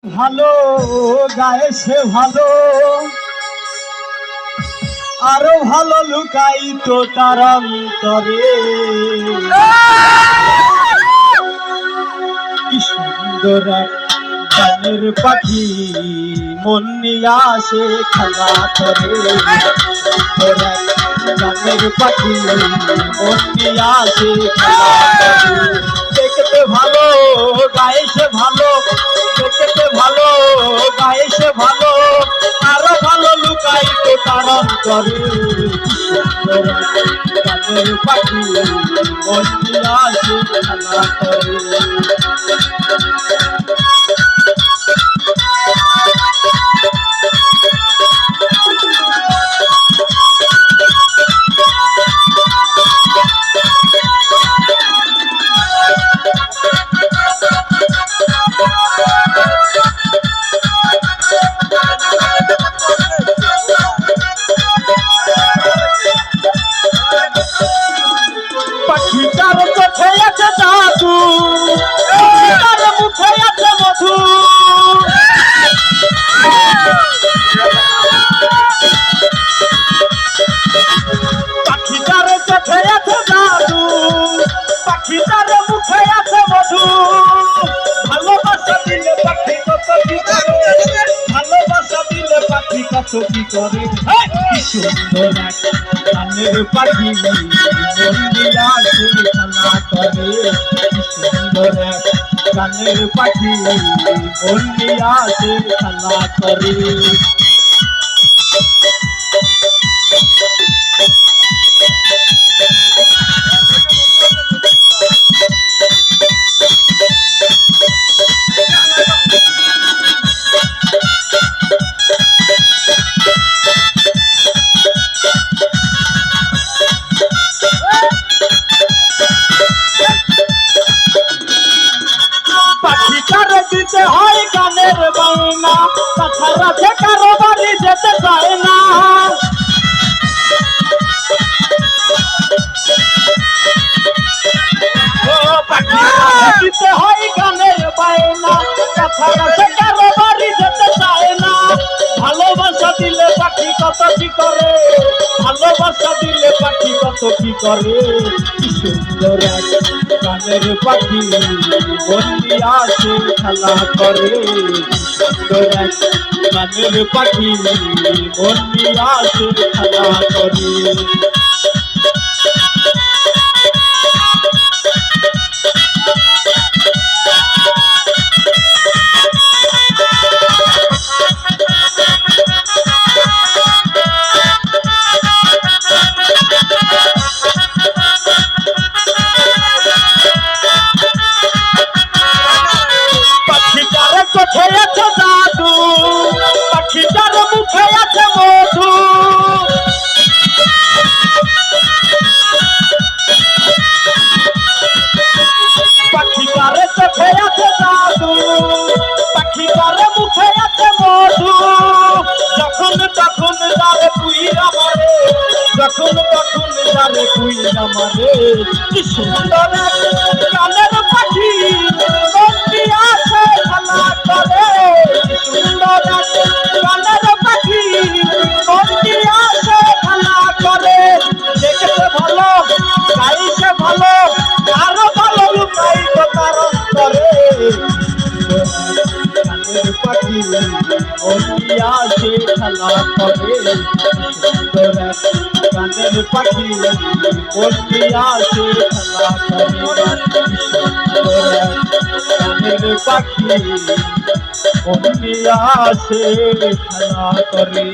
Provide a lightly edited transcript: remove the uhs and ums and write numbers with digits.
ভালো গায়ে সে ভালো, আরো ভালো লুকাই তো তার অন্তরে। কি সুন্দর এক গানের পাখি মন নিয়ে আসে খেলা করে। গানের পাখি মন নিয়ে আসে খেলা করে। দেখতে ভালো গায়ে সে ভালো, দেখতে ভালো গায়ে সে ভালো, আরো ভালো লুকাই তো তার অন্তরে। গানের পাখি মন নিয়ে আসে খেলা করে। পাখিটার চোখে আছে জাদু, পাখিটার মুখে আছে মধু। পাখিটার চোখে আছে জাদু, পাখিটার মুখে আছে মধু। ভালোবাসা দিলে পাখি কত কি করে, ভালোবাসা দিলে পাখি কত কি করে। কি সুন্দর এক গানের পাখি মন নিয়ে আসে খেলা করে। কি সুন্দর এক গানের পাখি মন নিয়ে আসে খেলা করে। পাখিটারে দিতে হয় গানের বায়না, তাছাড়া যে কারো বাড়ি যেতে চায় না। পাখিটারে দিতে হয় গানের বায়না, তাছাড়া যে কারো বাড়ি যেতে চায় না। ভালোবাসা দিলে পাখি কত কি করে, ভালোবাসা দিলে পাখি কত কি করে। কি সুন্দর এক গানের পাখি মন নিয়ে আসে খেলা করে। সুন্দর এক গানের পাখি মন নিয়ে আসে খেলা করে। চোখে আছে জাদু, পাখিটার মুখে আছে মধু। পাখিটার চোখে আছে জাদু, পাখিটার মুখে আছে মধু। যখন তখন যারে কুইরা মারে, যখন তখন যারে কুইরা মারে। কি সুন্দর এক গানের পাখি মন নিয়ে আসে খেলা করে। কি সুন্দর এক গানের পাখি মন নিয়ে আসে খেলা করে। দেখতে ভালো গাইতে ভালো, আরো ভালো লুকাই তো তার অন্তরে। গানের পাখি মন নিয়ে আসে খেলা করে। সুন্দর এক গানের পাখি মন নিয়ে আসে খেলা করে। গানের পাখি মন নিয়ে আসে খেলা করে।